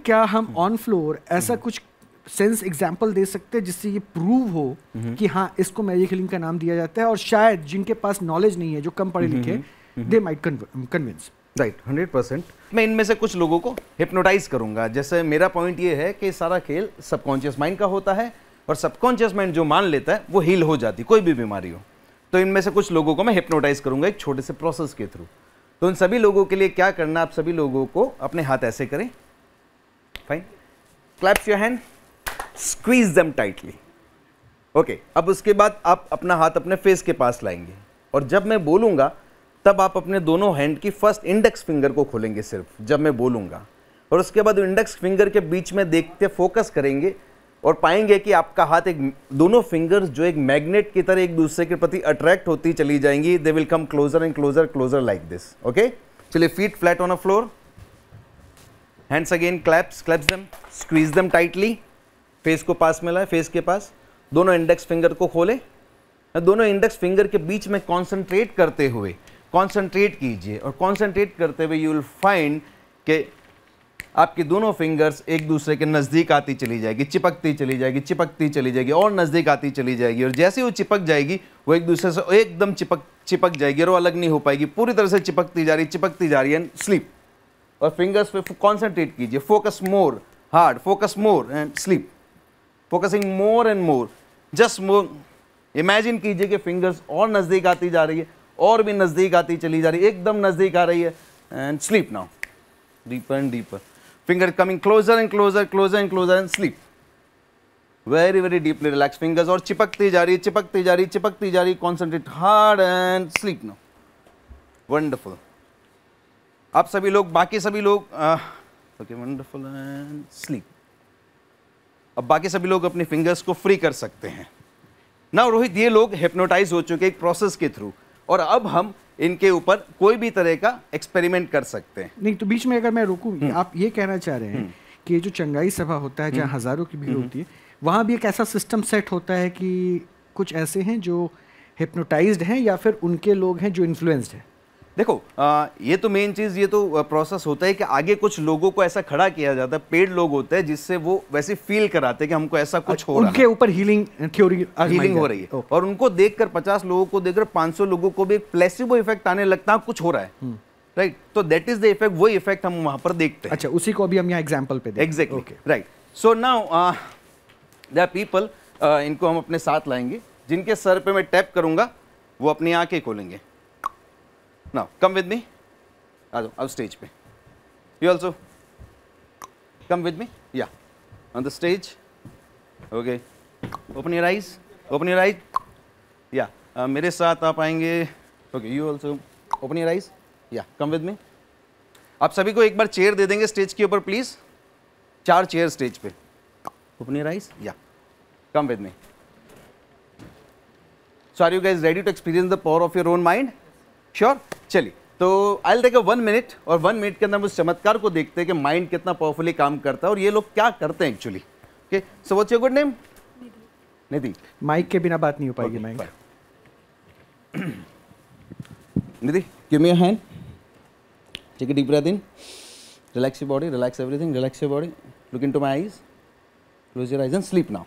क्या हम on floor ऐसा कुछ सेंस एग्जाम्पल दे सकते हैं जिससे ये प्रूव हो कि हाँ इसको मैजिक हीलिंग का नाम दिया जाता है, और शायद जिनके पास नॉलेज नहीं है, जो कम पढ़े लिखे, दे माइट कन्विंस। राइट, 100%। मैं इनमें से कुछ लोगों को हिप्नोटाइज करूंगा। जैसे मेरा पॉइंट ये है कि सारा खेल सबकॉन्शियस माइंड का होता है, और सबकॉन्शियस माइंड जो मान लेता है वो हील हो जाती, कोई भी बीमारी हो। तो इनमें से कुछ लोगों को मैं हिप्नोटाइज करूंगा एक छोटे से प्रोसेस के थ्रू। तो उन सभी लोगों के लिए क्या करना, आप सभी लोगों को अपने हाथ ऐसे करें, fine, claps your hand, squeeze them tightly. Okay, अब उसके बाद आप अपना हाथ अपने फेस के पास लाएंगे, और जब मैं बोलूंगा तब आप अपने दोनों हैंड की फर्स्ट इंडेक्स फिंगर को खोलेंगे सिर्फ जब मैं बोलूंगा, और उसके बाद इंडेक्स फिंगर के बीच में देखते फोकस करेंगे और पाएंगे कि आपका हाथ एक, दोनों फिंगर्स जो एक मैग्नेट की तरह एक दूसरे के प्रति अट्रैक्ट होती चली जाएंगी। They will come closer and closer closer like this. Okay, चलिए, feet flat on a floor, hands again, claps them, squeeze them tightly, face को पास में लाए, फेस के पास, दोनों इंडेक्स फिंगर को खोले, दोनों इंडेक्स फिंगर के बीच में कॉन्सेंट्रेट करते हुए कॉन्सेंट्रेट कीजिए, और कॉन्सेंट्रेट करते हुए यू विल फाइंड कि आपकी दोनों फिंगर्स एक दूसरे के नज़दीक आती चली जाएगी, चिपकती चली जाएगी, चिपकती चली जाएगी, और नज़दीक आती चली जाएगी, और जैसे वो चिपक जाएगी वो एक दूसरे से एकदम चिपक जाएगी, और वो अलग नहीं हो पाएगी, पूरी तरह से चिपकती जा रही एंड स्लीप। और फिंगर्स पे कॉन्सेंट्रेट कीजिए, focus more hard, focus more and sleep, focusing more and more, just more. Imagine कीजिए कि फिंगर्स और नज़दीक आती जा रही है, और भी नज़दीक आती चली जा रही है, एकदम नज़दीक आ रही है, and sleep now, deeper and deeper, finger coming closer and closer, closer and closer, and sleep. Very, very deeply relaxed fingers, और चिपकती जा रही, चिपकती जा रही, चिपकती जा रही, concentrate hard and sleep now. Wonderful. आप सभी लोग, बाकी सभी लोग, okay, wonderful and sleep. अब बाकी सभी लोग अपनी फिंगर्स को फ्री कर सकते हैं। ना रोहित, ये लोग हिप्नोटाइज हो चुके एक प्रोसेस के थ्रू, और अब हम इनके ऊपर कोई भी तरह का एक्सपेरिमेंट कर सकते हैं। नहीं तो बीच में अगर मैं रोकूं, आप ये कहना चाह रहे हैं कि ये जो चंगाई सभा होता है जहाँ हजारों की भीड़ होती है, वहाँ भी एक ऐसा सिस्टम सेट होता है कि कुछ ऐसे हैं जो हिप्नोटाइज्ड हैं या फिर उनके लोग हैं जो इन्फ्लुएंस्ड हैं? देखो, ये तो मेन चीज़, ये तो प्रोसेस होता है कि आगे कुछ लोगों को ऐसा खड़ा किया जाता है, पेड लोग होते हैं, जिससे वो वैसे फील कराते हैं कि हमको ऐसा कुछ हो रहा है, उनके ऊपर हीलिंग थ्योरी, हीलिंग हो रही है, और उनको देखकर 50 लोगों को देखकर 500 लोगों को भी एक प्लेसिबो इफेक्ट आने लगता है, कुछ हो रहा है, राइट? तो दैट इज द इफेक्ट, वो इफेक्ट हम वहां पर देखते हैं। अच्छा, उसी को अभी हम यहाँ एग्जाम्पल पे देखें। Exactly, right. So now there are people, इनको हम अपने साथ लाएंगे, जिनके सर पे मैं टैप करूंगा वो अपनी आंखें खोलेंगे। नाउ कम विद मी, आ जाओ अब स्टेज पे, you also come with me, या on the stage. Okay, open your eyes, open your eyes, या मेरे साथ आप आएंगे। Okay, you also open your eyes, या कम विद मी। आप सभी को एक बार चेयर दे देंगे स्टेज के ऊपर प्लीज, 4 चेयर स्टेज पे। ओपन योर आइज, या come with me. So are you guys ready to experience the power of your own mind? Sure? चलिए, तो I will take a 1 minute, और 1 मिनट के अंदर हम उस चमत्कार को देखते हैं कि माइंड कितना पावरफुली काम करता है और ये लोग क्या करते हैं actually. Okay, so what's your good name? Nidhi. Mic के बिना बात नहीं हो पाएगी। Mic, Nidhi, give me your hand, take a deep breath in, relax your body, relax everything, relax your body, look into my eyes, close your eyes and sleep now,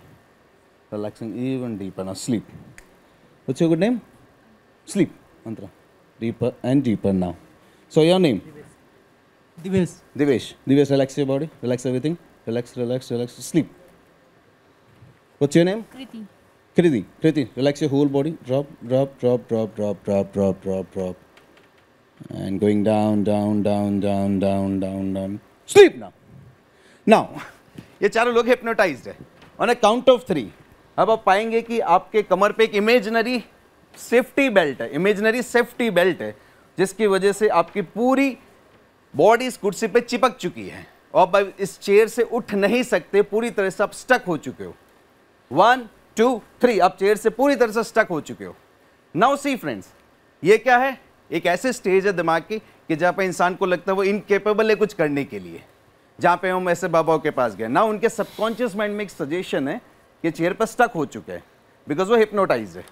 relaxing even deeper now, sleep. What's your good name? Sleep, mantra. Deeper and deeper now. So your name? Divesh. Divesh. Divesh, relax your body, relax everything, relax, relax, relax, sleep. What's your name? Kriti. Kriti. Kriti, relax your whole body, drop, drop, drop, drop, drop, drop, drop, drop, drop. And going down, down, down, down, down, down, down. Sleep now. Now, ये चारों लोग hypnotized है. On a count of 3, अब आप पाएंगे कि आपके कमर पे एक इमेजिनरी सेफ्टी बेल्ट है, इमेजिनरी सेफ्टी बेल्ट है, जिसकी वजह से आपकी पूरी बॉडी इस कुर्सी पे चिपक चुकी है और अब इस चेयर से उठ नहीं सकते, पूरी तरह से आप स्टक हो चुके हो। 1 2 3, आप चेयर से पूरी तरह से स्टक हो चुके हो। नाउ सी फ्रेंड्स, ये क्या है? एक ऐसे स्टेज है दिमाग की कि जहाँ पे इंसान को लगता है वो इनकेपेबल है कुछ करने के लिए, जहाँ पे हम ऐसे बाबाओं के पास गए ना, उनके सबकॉन्शियस माइंड में एक सजेशन है कि चेयर पर स्टक हो चुके हैं बिकॉज वो हिप्नोटाइज है।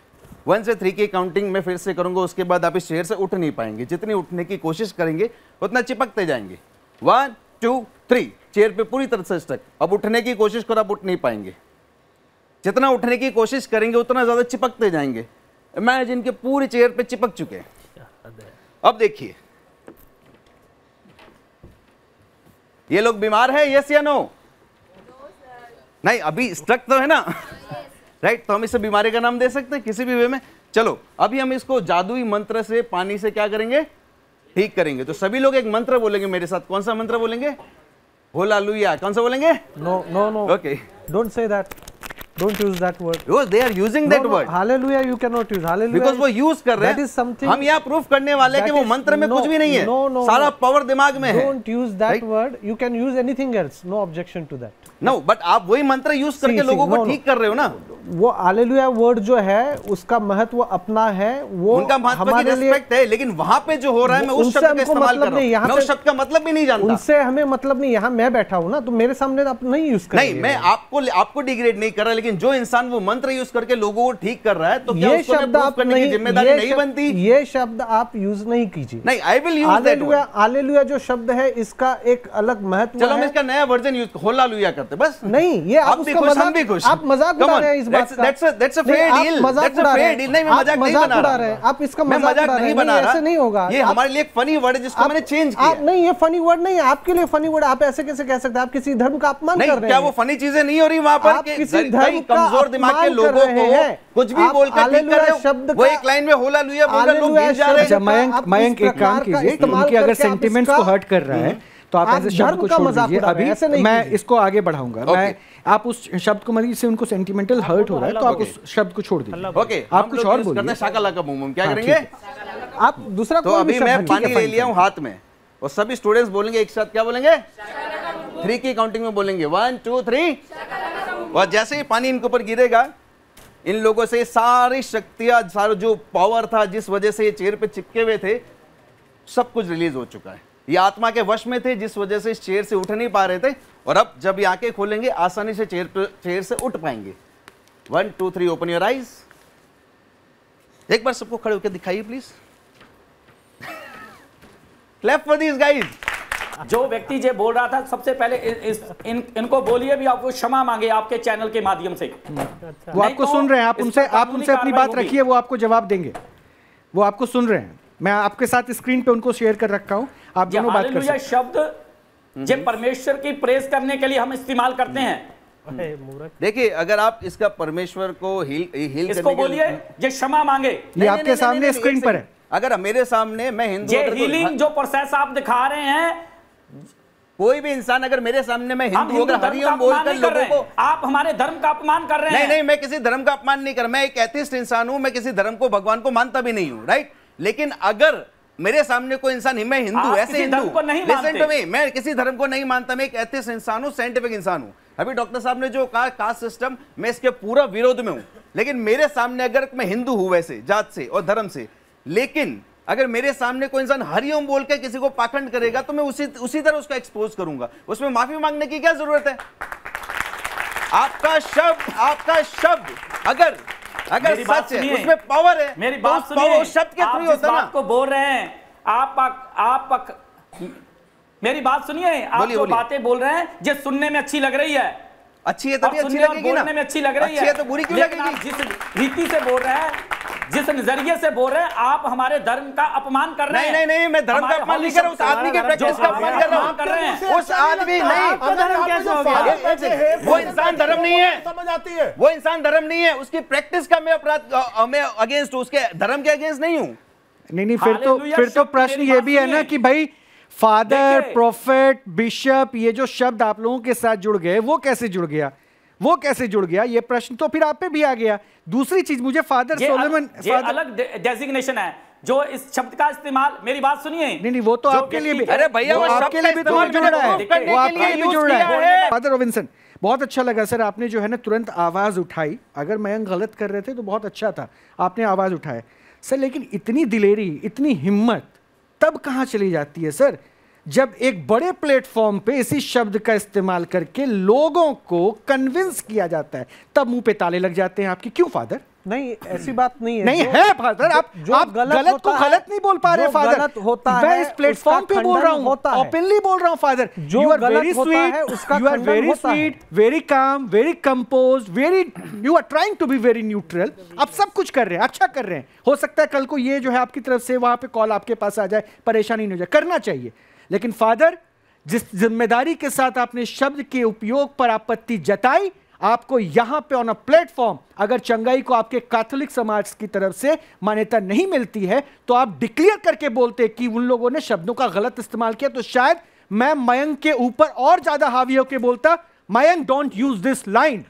1 से 3 की काउंटिंग मैं फिर से करूंगा, उसके बाद आप इस चेयर से उठ नहीं पाएंगे, जितनी उठने की कोशिश करेंगे उतना चिपकते जाएंगे। 1 2 3, चेयर पे पूरी तरह से स्टक। अब उठने की कोशिश करो, आप उठ नहीं पाएंगे। जितना उठने की कोशिश करेंगे उतना ज्यादा चिपकते जाएंगे। इमेजिन के पूरी चेयर पे चिपक चुके हैं। अब देखिए, ये लोग बीमार है, यस या नो? नहीं, अभी स्टक तो है ना, राइट? तो हम इसे बीमारी का नाम दे सकते हैं किसी भी वे में। चलो अभी हम इसको जादुई मंत्र से, पानी से क्या करेंगे? ठीक करेंगे। तो सभी लोग एक मंत्र बोलेंगे मेरे साथ। कौन सा मंत्र बोलेंगे? हालेलुया। कौन सा बोलेंगे? No, no, no. Okay. Don't say that. Don't use that word. Because they are using that word. Hallelujah you cannot use. Hallelujah. Because वो यूज कर रहे हैं। That is something. हम यहाँ प्रूफ करने वाले हैं कि वो मंत्र में कुछ भी नहीं है। No. सारा पावर दिमाग में है। Don't use that word. You can use anything else. No objection to that. No, but आप वही मंत्र यूज करके लोगों को ठीक कर रहे हो ना। वो हालेलुया वर्ड जो है उसका महत्व अपना है, वो उनका महत्व की रिस्पेक्ट है, लेकिन वहां पे जो हो रहा है मैं उस शब्द का इस्तेमाल कर रहा हूं। मैं उस शब्द का मतलब भी नहीं जानता। उनसे हमें मतलब नहीं। यहाँ मैं बैठा हूँ ना, तो मेरे सामने आप नहीं यूज कर। नहीं, मैं आपको डिग्रेड नहीं कर रहा, लेकिन जो इंसान वो मंत्र यूज करके लोगों को ठीक कर रहा है, तो क्या उसको मैं प्रूफ करने की जिम्मेदारी नहीं बनती? ये शब्द आप यूज नहीं कीजिए। नहीं, I will use that word. Hallelujah जो शब्द है इसका एक अलग महत्व है। चलो हम इसका नया वर्जन यूज हालेलुया करते बस। नहीं, ये आप उसका मजाक, आप मजाक उड़ा रहे हैं इस बात का। That's a fair deal. That's a fair deal. नहीं, मैं मजाक नहीं बना रहा। आप इसका मजाक नहीं बना रहे। ऐसे नहीं होगा। ये हमारे लिए एक फनी वर्ड है जिसको मैंने चेंज किया। नहीं, ये फनी वर्ड नहीं है आपके लिए। फनी वर्ड आप ऐसे कैसे कह सकते हैं? आप किसी धर्म का अपमान कर रहे हैं। क्या वो फनी चीजें नहीं हो रही वहां पर? किसी धर्म का कमजोर दिमाग के लोगों को कुछ भी बोलकर ठीक कर रहे हो। वो एक लाइन में हालेलुया बोल रहे, लोग गिर जा रहे हैं। मयंक एक काम कीजिए, उनके अगर सेंटिमेंट्स को हर्ट कर रहा है तो आप ऐसे शब्द को छोड़ दीजिए। अभी मैं इसको आगे बढ़ाऊंगा। मैं आप उस शब्द को मतलब से उनको सेंटिमेंटल हर्ट हो रहा है, तो आप उस शब्द को छोड़ दीजिए। ओके, आप कुछ और बोलिए। शाकाला का बूम क्या करेंगे? आप दूसरा तो अभी मैं पानी ले लिया हूं हाथ में, और सभी स्टूडेंट्स बोलेंगे एक साथ, क्या बोलेंगे? 3 की काउंटिंग में बोलेंगे, 1 2 3। और जैसे ही पानी इनके ऊपर गिरेगा, इन लोगों से सारी शक्तियां, सारा जो पावर था जिस वजह से ये चेयर पे चिपके हुए थे, सब कुछ रिलीज हो चुका है। ये आत्मा के वश में थे जिस वजह से इस चेयर से उठ नहीं पा रहे थे, और अब जब ये आंखें खोलेंगे आसानी से चेयर से उठ पाएंगे। 1 2 3, ओपन योर आईज। एक बार सबको खड़े होकर दिखाइए please. Clap for these guys. जो व्यक्ति ये बोल रहा था, सबसे पहले इनको बोलिए भी, आपको क्षमा मांगे आपके चैनल के माध्यम से। वो आपको सुन रहे हैं, आप उनसे अपनी बात रखिए, वो आपको जवाब देंगे। वो आपको सुन रहे हैं। मैं आपके साथ स्क्रीन पे उनको शेयर कर रखा हूं, आप दोनों बात कर सकते हैं। शब्द जे परमेश्वर की प्रेस करने के लिए हम इस्तेमाल करते हैं। देखिए, अगर आप इसका परमेश्वर को हील इसको बोलिए, जे क्षमा मांगे। ये आपके सामने स्क्रीन पर है। अगर मेरे सामने, मैं हिंदू, ये हीलिंग जो प्रोसेस आप दिखा रहे हैं, कोई भी इंसान अगर मेरे सामने, मैं हिंदू अगर हरिओम बोलकर लोगों को, आप हमारे धर्म का अपमान कर रहे हैं। नहीं, मैं किसी धर्म का अपमान नहीं कर रहा। मैं एक एथिस्ट इंसान हूं, मैं किसी धर्म को, भगवान को मानता भी नहीं हूं, राइट? लेकिन अगर मेरे सामने कोई इंसान, मैं हिंदू, ऐसे हिंदू, लिसन टू मी, मैं किसी धर्म को नहीं मानता, मैं एक एथिस्ट इंसान हूं, साइंटिफिक इंसान हूं। अभी डॉक्टर साहब ने जो कहा कास्ट सिस्टम, मैं इसके पूरा विरोध में हूं। लेकिन मेरे सामने, अगर मैं हिंदू हूं वैसे जात से और धर्म से, लेकिन अगर मेरे सामने कोई इंसान हरिओम बोल के किसी को पाखंड करेगा, तो मैं उसी तरह उसका एक्सपोज करूंगा। उसमें माफी मांगने की क्या जरूरत है? आपका शब्द अगर सच है, उसमें पावर है। मेरी बात सुनिए, शब्द के थ्रू होता है ना। आपको बोल रहे हैं, आप मेरी बात सुनिए। आप जो बातें बोल रहे हैं, जो सुनने में अच्छी लग रही है, अच्छी है तभी अच्छी लगेगी ना। बोलने में अच्छी लग रही है, अच्छी है तो बुरी क्यों लगेगी? जिस रीति से बोल रहे हैं, जिस नजरिए से बोल रहे हैं, आप हमारे धर्म का अपमान कर रहे हैं। नहीं, मैं धर्म का अपमान नहीं कर रहा हूं, उस आदमी के प्रैक्टिस का अपमान कर रहा हूं। उस आदमी नहीं, वो इंसान धर्म नहीं है, समझ आती है। वो इंसान धर्म नहीं है, उसकी प्रैक्टिस का मैं अपराध, मैं अगेंस्ट, उसके धर्म के अगेंस्ट नहीं हूं। नहीं, फिर तो प्रश्न ये भी है ना कि भाई फादर, प्रोफेट, बिशप, ये जो शब्द आप लोगों के साथ जुड़ गए, वो कैसे जुड़ गया? ये प्रश्न तो फिर आप पे भी आ गया। दूसरी चीज, मुझे फादर सोलोमन, अलग डेजिग्नेशन है जो इस शब्द का इस्तेमाल, मेरी बात सुनिए। नहीं, वो तो आपके लिए भी, अरे भैया, वो आपके लिए भी तो जुड़ रहा है, वो आपके लिए भी जुड़ रहा है। फादर रॉबिन्सन, बहुत अच्छा लगा सर, आपने जो है ना तुरंत आवाज उठाई। अगर मयंक गलत कर रहे थे तो बहुत अच्छा था, आपने आवाज उठाया सर। लेकिन इतनी दिलेरी, इतनी हिम्मत तब कहां चली जाती है सर, जब एक बड़े प्लेटफॉर्म पे इसी शब्द का इस्तेमाल करके लोगों को कन्विंस किया जाता है, तब मुंह पे ताले लग जाते हैं आपके। क्यों फादर? नहीं, ऐसी बात नहीं है। नहीं है फादर, आप गलत को गलत नहीं बोल पा रहे फादर। गलत होता है, मैं इस प्लेटफॉर्म पे बोल रहा हूँ, ओपनली बोल रहा हूँ फादर। जो गलत होता है उसका you are very sweet, very calm, very compose, very, you are trying to be very neutral. आप सब कुछ कर रहे हैं, अच्छा कर रहे हैं। हो सकता है कल को ये जो है आपकी तरफ से वहां पे कॉल आपके पास आ जाए, परेशानी नहीं हो जाए, करना चाहिए। लेकिन फादर, जिस जिम्मेदारी के साथ आपने शब्द के उपयोग पर आपत्ति जताई, आपको यहां पे ऑन अ प्लेटफॉर्म, अगर चंगाई को आपके कैथोलिक समाज की तरफ से मान्यता नहीं मिलती है तो आप डिक्लेयर करके बोलते कि उन लोगों ने शब्दों का गलत इस्तेमाल किया, तो शायद मैं मयंक के ऊपर और ज्यादा हावी होकर बोलता, Mayank don't use this line,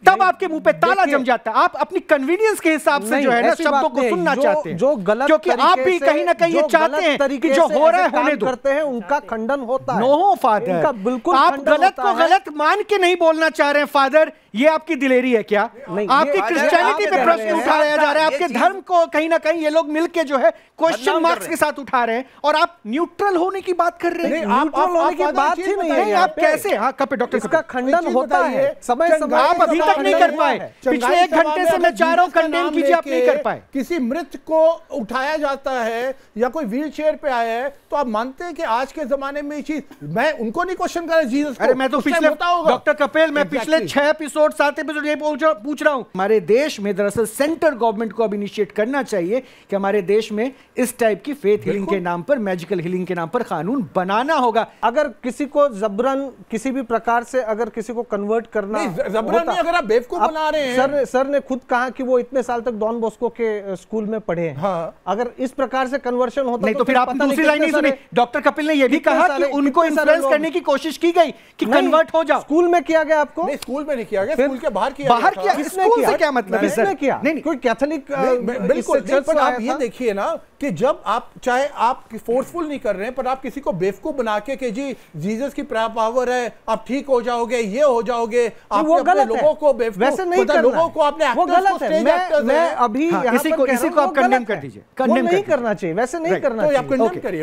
तब आपके मुंह पे ताला जम जाता है। आप अपनी कन्वीनियंस के हिसाब से जो है ना शब्दों को सुनना चाहते हैं, जो गलत, क्योंकि आप भी कहीं ना कहीं ये चाहते हैं कि जो हो रहा है होने दो, करते हैं उनका खंडन होता है। नो फादर, बिल्कुल आप गलत को गलत मान के नहीं बोलना चाह रहे हैं फादर, ये आपकी दिलेरी है क्या? आपकी क्रिश्चियनिटी पे प्रश्न उठाया जा रहा है, आपके धर्म को कहीं ना कहीं ये लोग मिलके जो है क्वेश्चन मार्क्स के साथ उठा रहे हैं, और आप न्यूट्रल होने की बात कर रहे हैं। न्यूट्रल होने की बात ही नहीं है, आप कैसे? हाँ, कपे डॉक्टर, इसका खंडन होता है समय समय। आप अभी तक नहीं कर पाए, पिछले 1 घंटे से मैं चाह रहा हूं कंडेम कीजिए, आप नहीं कर पाए। किसी मृत को उठाया जाता है या कोई व्हील चेयर पे आया है, तो आप मानते हैं कि आज के जमाने में ये चीज, मैं उनको नहीं क्वेश्चन कर रहा जीसस को। अरे मैं तो पिछले, डॉक्टर कपिल, मैं पिछले 6 एपिसोड 7 एपिसोड ये पूछ रहा हूं। हमारे देश में दरअसल सेंट्रल गवर्नमेंट को अब इनिशिएट करना चाहिए कि हमारे देश में इस टाइप की फेथ हीलिंग के नाम पर, मैजिकल हीलिंग के नाम पर कानून बनाना होगा। अगर किसी को जबरन किसी भी प्रकार से अगर किसी को कन्वर्ट करना, जबरन नहीं, अगर आप बेवकूफ बना रहे हैं। सर ने खुद कहा कि वो इतने साल तक डॉन बॉस्को के स्कूल में पढ़े हैं। हाँ। अगर इस प्रकार से कन्वर्शन होता नहीं तो फिर आप दूसरी लाइन नहीं सुनी। डॉक्टर कपिल ने यह भी कहा कि उनको इन्फ्लुएंस करने की कोशिश की गई कि कन्वर्ट हो जाओ। स्कूल में किया गया आपको? नहीं, स्कूल में नहीं किया गया, स्कूल के बाहर किया। बाहर किया? स्कूल से क्या मतलब है सर? किया नहीं, कोई कैथोलिक, बिल्कुल। पर आप ये देखिए ना कि जब आप, चाहे आप फोर्सफुल नहीं कर रहे हैं, पर आप किसी को बेवकूफ बना के कि जी जीसस की पावर है, आप ठीक हो जाओगे, ये हो जाओगे, आप अपने लोगों को बेवकूफ, वैसे नहीं करना, लोगों को आपने वो गलत है। मैं अभी किसी को आप कंडेम कर दीजिए, कंडेम नहीं करना चाहिए, वैसे नहीं करना चाहिए।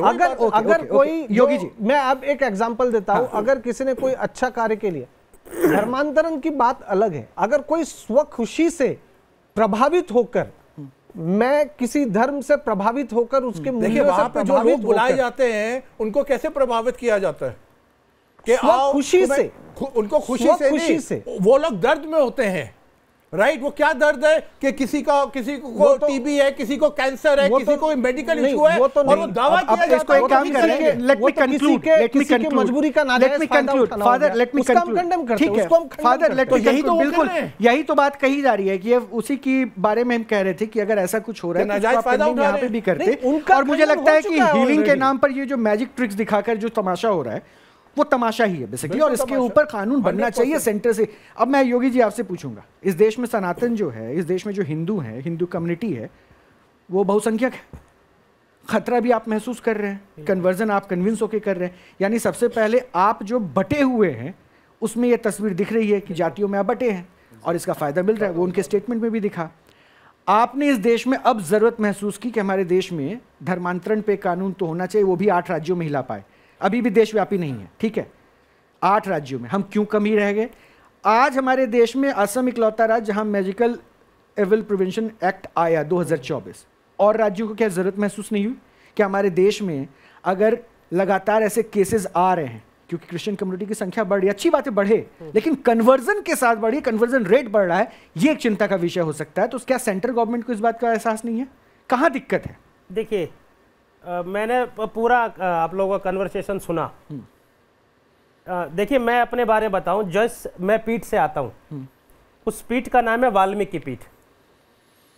अगर कोई, योगी जी, मैं अब एक एग्जांपल देता हूं, अगर किसी ने कोई अच्छा कार्य के लिए, धर्मांतरण की बात अलग है, अगर कोई स्वखुशी से प्रभावित होकर, मैं किसी धर्म से प्रभावित होकर उसके मूल्यों से जो लोग बुलाए जाते हैं उनको कैसे प्रभावित किया जाता है कि खुशी से, उनको खुशी से वो लोग दर्द में होते हैं, राइट? वो क्या दर्द है कि किसी को टीबी है, किसी को कैंसर है, किसी को मेडिकल इशू है, और वो दावा किया जाता है। काम कर रहे हैं, लेट मी कंक्लूड, मजबूरी का let me conclude father, let me conclude, ठीक है फादर, लेट मी कंक्लूड। बिल्कुल यही तो बात कही जा रही है कि ये उसी की बारे में हम कह रहे थे कि अगर ऐसा कुछ हो रहा है तो आप यहाँ पे भी करते। और मुझे लगता है कि हीलिंग के नाम पर ये जो मैजिक ट्रिक्स दिखाकर जो तमाशा हो रहा है वो तमाशा ही है बेसिकली, और इसके ऊपर कानून बनना चाहिए सेंटर से। अब मैं योगी जी आपसे पूछूंगा, इस देश में सनातन जो है, इस देश में जो हिंदू है, हिंदू कम्युनिटी है, वो बहुसंख्यक है, खतरा भी आप महसूस कर रहे हैं, कन्वर्जन आप कन्विंस होकर कर रहे हैं, यानी सबसे पहले आप जो बटे हुए हैं उसमें यह तस्वीर दिख रही है कि जातियों में आप बटे हैं और इसका फायदा मिल रहा है, वो उनके स्टेटमेंट में भी दिखा। आपने इस देश में अब जरूरत महसूस की कि हमारे देश में धर्मांतरण पे कानून तो होना चाहिए, वो भी 8 राज्यों में हिला पाए, अभी भी देशव्यापी नहीं है, ठीक है, 8 राज्यों में। हम क्यों कमी रह गए? आज हमारे देश में असम इकलौता राज्य जहां मैजिकल एविल प्रिवेंशन एक्ट आया 2024, और राज्यों को क्या जरूरत महसूस नहीं हुई कि हमारे देश में अगर लगातार ऐसे केसेस आ रहे हैं, क्योंकि क्रिश्चियन कम्युनिटी की संख्या बढ़ रही है, अच्छी बात है बढ़े, लेकिन कन्वर्जन के साथ बढ़ी, कन्वर्जन रेट बढ़ रहा है, ये एक चिंता का विषय हो सकता है। तो क्या सेंट्रल गवर्नमेंट को इस बात का एहसास नहीं है? कहां दिक्कत है? देखिए, मैंने पूरा आप लोगों का कन्वर्सेशन सुना। देखिए, मैं अपने बारे में बताऊं, जस्ट मैं पीठ से आता हूं, उस पीठ का नाम है वाल्मीकि पीठ।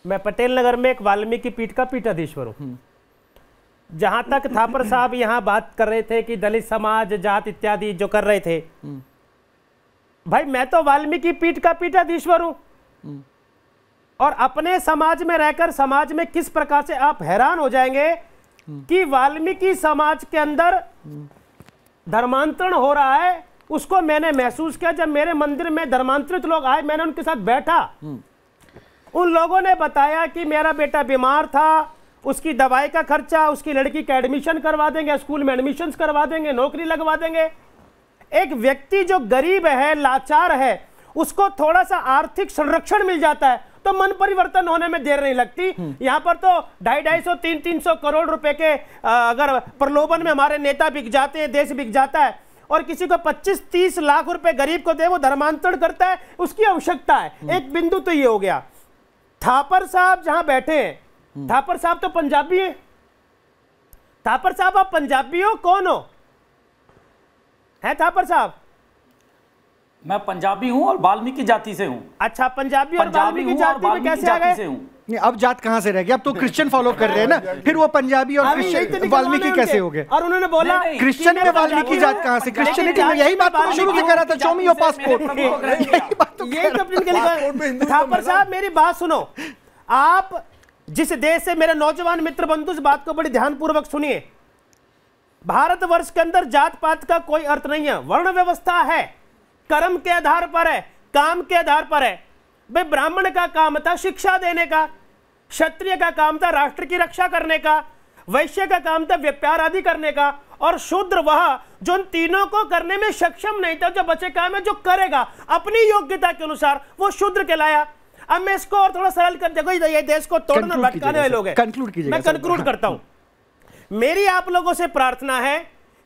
मैं पटेल नगर में एक वाल्मीकि पीठ का पीठाधीश्वर हूं। जहां तक थापर साहब यहां बात कर रहे थे कि दलित समाज, जात इत्यादि जो कर रहे थे, भाई मैं तो वाल्मीकि पीठ का पीठाधीश्वर हूं, और अपने समाज में रहकर समाज में किस प्रकार से आप हैरान हो जाएंगे कि वाल्मीकि समाज के अंदर धर्मांतरण हो रहा है। उसको मैंने महसूस किया जब मेरे मंदिर में धर्मांतरित लोग आए, मैंने उनके साथ बैठा, उन लोगों ने बताया कि मेरा बेटा बीमार था, उसकी दवाई का खर्चा, उसकी लड़की का एडमिशन करवा देंगे, स्कूल में एडमिशन करवा देंगे, नौकरी लगवा देंगे। एक व्यक्ति जो गरीब है, लाचार है, उसको थोड़ा सा आर्थिक संरक्षण मिल जाता है तो मन परिवर्तन होने में देर नहीं लगती। यहाँ पर तो 250-300 करोड़ रुपए के अगर प्रलोभन में हमारे नेता बिक जाते हैं, देश बिक जाता है, और किसी को 25-30 लाख रुपए गरीब को दे, वो धर्मांतरण करता है, उसकी आवश्यकता है। एक बिंदु तो ये हो गया। थापर साहब जहां बैठे हैं, थापर साहब तो पंजाबी है। थापर साहब आप पंजाबी हो, कौन हो? है थापर साहब? मैं पंजाबी हूं और वाल्मीकि जाति से हूं। अच्छा, पंजाबी और वाल्मीकि जाति में कैसे आ गए? नहीं, अब जात कहां से रह गई? अब तो क्रिश्चियन फॉलो कर रहे हैं ना, फिर वो पंजाबी और क्रिश्चियन वाल्मीकि कैसे हो गए? और उन्होंने बोला क्रिश्चियन में वाल्मीकि जात कहां से? क्रिश्चियनिटी में यही बात तो शुरू से कह रहा था, शो मी योर पासपोर्ट। ये तो थापर साहब मेरी बात सुनो। आप जिस देश से, मेरे नौजवान मित्र बंधु इस बात को बड़ी ध्यानपूर्वक सुनिए, भारतवर्ष के अंदर जात पात का कोई अर्थ नहीं है। वर्ण व्यवस्था है, कर्म के आधार पर है, काम के आधार पर है। भाई ब्राह्मण का काम था शिक्षा देने का, क्षत्रिय का काम था राष्ट्र की रक्षा करने का, वैश्य का काम था व्यापार आदि करने का, और शूद्र वह जो इन तीनों को करने में सक्षम नहीं था, जो बचे काम है, जो करेगा अपनी योग्यता के अनुसार, वो शूद्र कहलाया। अब मैं इसको और थोड़ा सरल कर, देखो ये देश को तोड़ना भटकाने वाले लोग हैं। मैं कंक्लूड करता हूं। मेरी आप लोगों से प्रार्थना है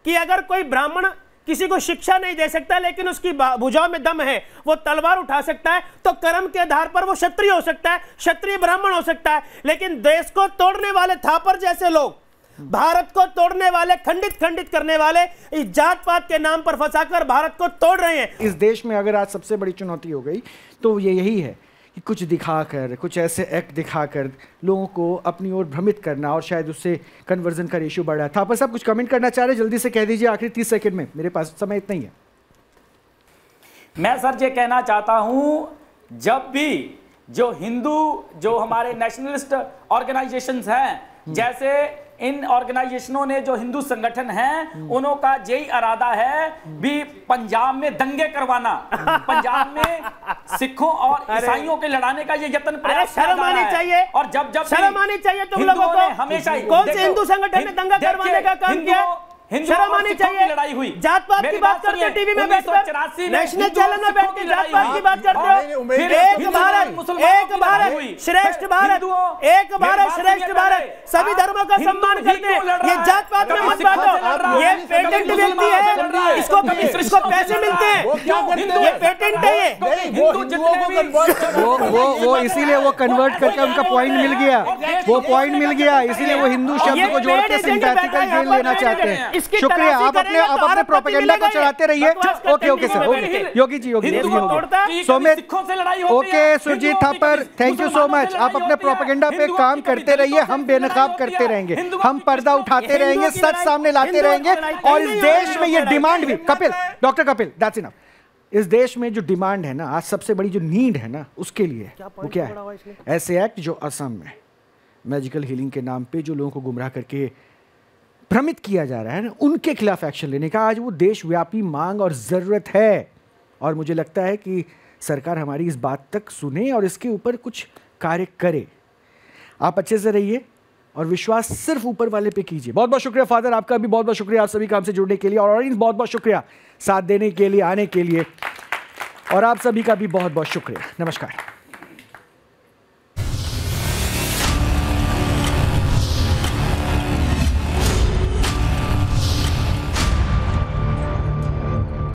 कि अगर कोई ब्राह्मण किसी को शिक्षा नहीं दे सकता लेकिन उसकी भुजाओं में दम है, वो तलवार उठा सकता है, तो कर्म के आधार पर वो क्षत्रिय हो सकता है, क्षत्रिय ब्राह्मण हो सकता है। लेकिन देश को तोड़ने वाले थापर जैसे लोग, भारत को तोड़ने वाले, खंडित करने वाले, इस जात पात के नाम पर फंसाकर भारत को तोड़ रहे हैं। इस देश में अगर आज सबसे बड़ी चुनौती हो गई तो ये यही है कि कुछ दिखाकर, कुछ ऐसे एक्ट दिखाकर लोगों को अपनी ओर भ्रमित करना, और शायद उससे कन्वर्जन का रेशियो बढ़ रहा है। थापर साहब कुछ कमेंट करना चाह रहे हैं, जल्दी से कह दीजिए, आखिरी 30 सेकंड में, मेरे पास समय इतना ही है। मैं सर ये कहना चाहता हूं, जब भी जो हिंदू, जो हमारे नेशनलिस्ट ऑर्गेनाइजेशंस हैं, जैसे इन ऑर्गेनाइजेशनों ने, जो हिंदू संगठन हैं, उन्हों का यही इरादा है भी पंजाब में दंगे करवाना, पंजाब में सिखों और ईसाइयों के लड़ाने का ये यत्न प्रयास शर्म आनी चाहिए। और जब शर्म आनी चाहिए तुम लोगों को। हमेशा कौन से हिंदू संगठन ने दंगा करवाने का काम किया? शर्म आनी चाहिए। लड़ाई हुई, जात पात की बात करते हो टीवी में बैठकर, नेशनल चैनल में बैठ के जात पात की बात करते हो। एक भारत श्रेष्ठ भारत, एक भारत श्रेष्ठ भारत, सभी धर्मों का सम्मान करते हैं। ये जात पात में मत बांटो, ये पेटेंट व्यक्ति है, इसको पैसे मिलते हैं, ये पेटेंट है। ये वो इसीलिए वो कन्वर्ट करके उनका पॉइंट मिल गया, वो पॉइंट मिल गया, इसीलिए वो हिंदू शब्द को जोड़ के सिंपैथिकल गेन लेना चाहते हैं। शुक्रिया, आप अपने प्रोपेगेंडा को चलाते रहिए। Okay sir, okay Yogi ji, Somit, okay Surjeet Thapar, thank you so much. आप अपने प्रोपेगेंडा पे काम करते रहिए, हम बेनकाब करते रहेंगे, हम पर्दा उठाते रहेंगे, सच सामने लाते रहेंगे। और इस देश में ये डिमांड भी, डॉक्टर कपिल, दैट्स इनफ। इस देश में जो डिमांड है ना, आज सबसे बड़ी जो नीड है ना, उसके लिए वो क्या है? ऐसे एक्ट जो असम में मैजिकल हीलिंग के नाम पे जो लोगों को गुमराह करके भ्रमित किया जा रहा है ना, उनके खिलाफ एक्शन लेने का आज वो देशव्यापी मांग और ज़रूरत है। और मुझे लगता है कि सरकार हमारी इस बात तक सुने और इसके ऊपर कुछ कार्य करे। आप अच्छे से रहिए और विश्वास सिर्फ ऊपर वाले पे कीजिए। बहुत बहुत शुक्रिया फादर, आपका भी बहुत बहुत शुक्रिया, आप सभी काम से जुड़ने के लिए, और ऑडियंस बहुत बहुत शुक्रिया साथ देने के लिए, आने के लिए, और आप सभी का भी बहुत बहुत शुक्रिया। नमस्कार।